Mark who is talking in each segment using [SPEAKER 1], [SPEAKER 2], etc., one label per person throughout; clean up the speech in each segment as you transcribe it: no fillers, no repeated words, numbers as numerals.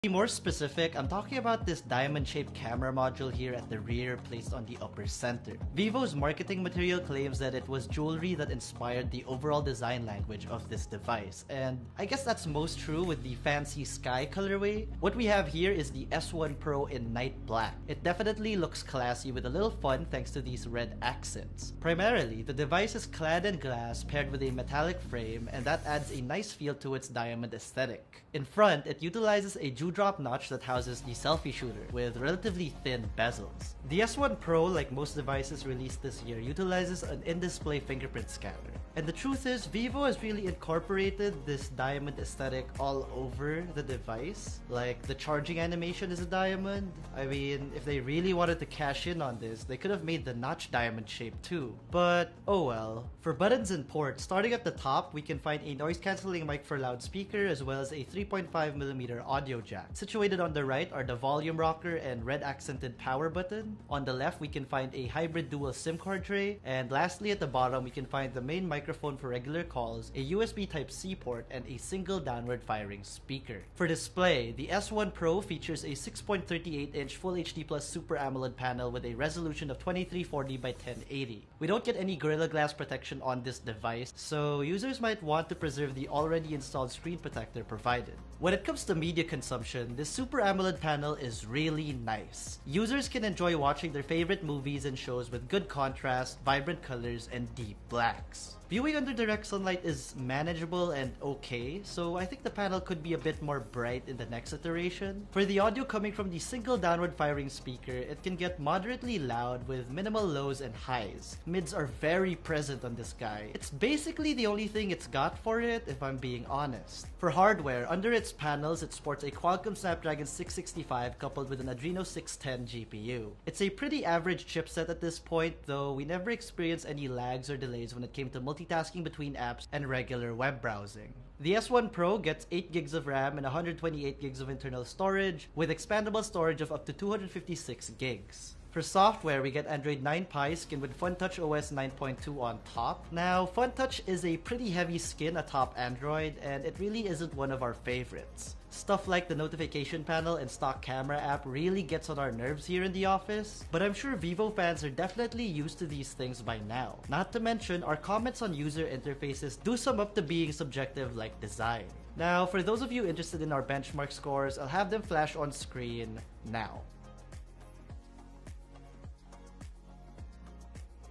[SPEAKER 1] To be more specific, I'm talking about this diamond-shaped camera module here at the rear placed on the upper center. Vivo's marketing material claims that it was jewelry that inspired the overall design language of this device, and I guess that's most true with the fancy sky colorway. What we have here is the S1 Pro in night black. It definitely looks classy with a little fun thanks to these red accents. Primarily, the device is clad in glass paired with a metallic frame, and that adds a nice feel to its diamond aesthetic. In front, it utilizes a dewdrop notch that houses the selfie shooter with relatively thin bezels. The S1 Pro, like most devices released this year, utilizes an in-display fingerprint scanner. And the truth is, Vivo has really incorporated this diamond aesthetic all over the device. Like, the charging animation is a diamond. I mean, if they really wanted to cash in on this, they could have made the notch diamond shape too. But, oh well. For buttons and ports, starting at the top, we can find a noise-cancelling mic for loudspeaker as well as a 3.5mm audio jack. Situated on the right are the volume rocker and red accented power button. On the left, we can find a hybrid dual SIM card tray. And lastly, at the bottom, we can find the main microphone for regular calls, a USB Type-C port, and a single downward firing speaker. For display, the S1 Pro features a 6.38-inch Full HD Plus Super AMOLED panel with a resolution of 2340 by 1080. We don't get any Gorilla Glass protection on this device, so users might want to preserve the already installed screen protector provided. When it comes to media consumption, this Super AMOLED panel is really nice. Users can enjoy watching their favorite movies and shows with good contrast, vibrant colors, and deep blacks. Viewing under direct sunlight is manageable and okay, so I think the panel could be a bit more bright in the next iteration. For the audio coming from the single downward firing speaker, it can get moderately loud with minimal lows and highs. Mids are very present on this guy. It's basically the only thing it's got for it, if I'm being honest. For hardware, under its panels, it sports a Qualcomm Snapdragon 665 coupled with an Adreno 610 GPU. It's a pretty average chipset at this point, though we never experienced any lags or delays when it came to multitasking between apps and regular web browsing. The S1 Pro gets 8 gigs of RAM and 128 gigs of internal storage, with expandable storage of up to 256 gigs. For software, we get Android 9 Pie skin with FunTouch OS 9.2 on top. Now, FunTouch is a pretty heavy skin atop Android, and it really isn't one of our favorites. Stuff like the notification panel and stock camera app really gets on our nerves here in the office, but I'm sure Vivo fans are definitely used to these things by now. Not to mention, our comments on user interfaces do sum up to being subjective like design. Now, for those of you interested in our benchmark scores, I'll have them flash on screen now.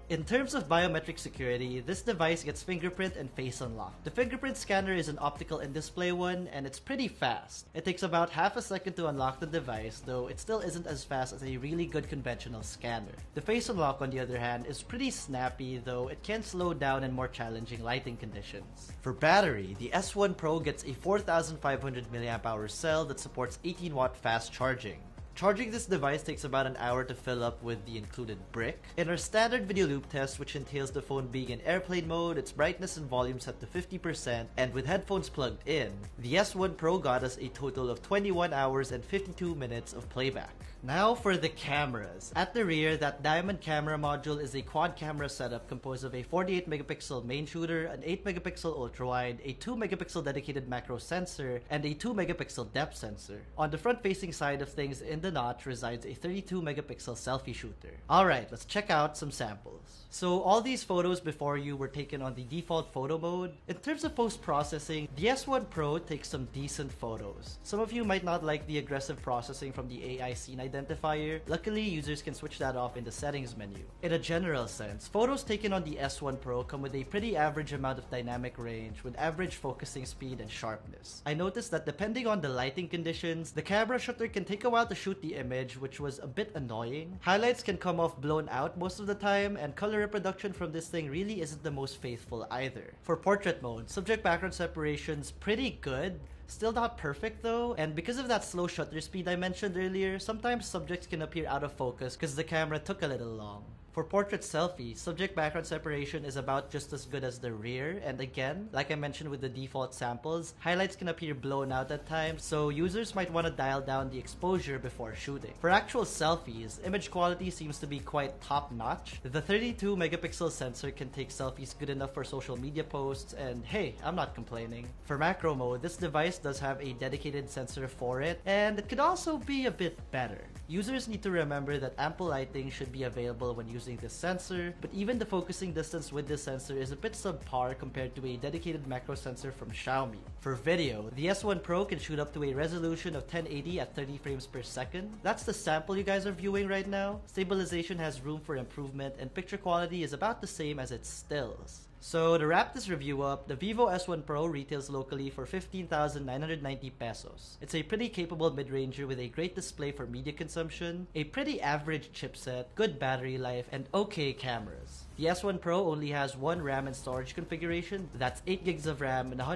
[SPEAKER 1] In terms of biometric security, this device gets fingerprint and face unlock. The fingerprint scanner is an optical in-display one, and it's pretty fast. It takes about half a second to unlock the device, though it still isn't as fast as a really good conventional scanner. The face unlock, on the other hand, is pretty snappy, though it can slow down in more challenging lighting conditions. For battery, the S1 Pro gets a 4500 mAh cell that supports 18-watt fast charging. Charging this device takes about an hour to fill up with the included brick. In our standard video loop test, which entails the phone being in airplane mode, its brightness and volume set to 50%, and with headphones plugged in, the S1 Pro got us a total of 21 hours and 52 minutes of playback. Now for the cameras. At the rear, that diamond camera module is a quad camera setup composed of a 48 megapixel main shooter, an 8 megapixel ultra-wide, a 2 megapixel dedicated macro sensor, and a 2 megapixel depth sensor. On the front-facing side of things, in the notch resides a 32 megapixel selfie shooter. Alright, let's check out some samples. So all these photos before you were taken on the default photo mode. In terms of post-processing, the S1 Pro takes some decent photos. Some of you might not like the aggressive processing from the AI scene identifier. Luckily, users can switch that off in the settings menu. In a general sense, photos taken on the S1 Pro come with a pretty average amount of dynamic range with average focusing speed and sharpness. I noticed that depending on the lighting conditions, the camera shutter can take a while to shoot the image, which was a bit annoying. Highlights can come off blown out most of the time, and color reproduction from this thing really isn't the most faithful either. For portrait mode, subject background separation's pretty good. Still not perfect though, and because of that slow shutter speed I mentioned earlier, sometimes subjects can appear out of focus because the camera took a little long. For portrait selfie, subject background separation is about just as good as the rear, and again, like I mentioned with the default samples, highlights can appear blown out at times, so users might want to dial down the exposure before shooting. For actual selfies, image quality seems to be quite top-notch. The 32 megapixel sensor can take selfies good enough for social media posts, and hey, I'm not complaining. For macro mode, this device does have a dedicated sensor for it, and it could also be a bit better. Users need to remember that ample lighting should be available when using this sensor, but even the focusing distance with this sensor is a bit subpar compared to a dedicated macro sensor from Xiaomi. For video, the S1 Pro can shoot up to a resolution of 1080 at 30 frames per second. That's the sample you guys are viewing right now. Stabilization has room for improvement, and picture quality is about the same as its stills. So to wrap this review up, the Vivo S1 Pro retails locally for 15,990 pesos. It's a pretty capable mid-ranger with a great display for media consumption, a pretty average chipset, good battery life, and okay cameras. The S1 Pro only has one RAM and storage configuration, that's 8 gigs of RAM and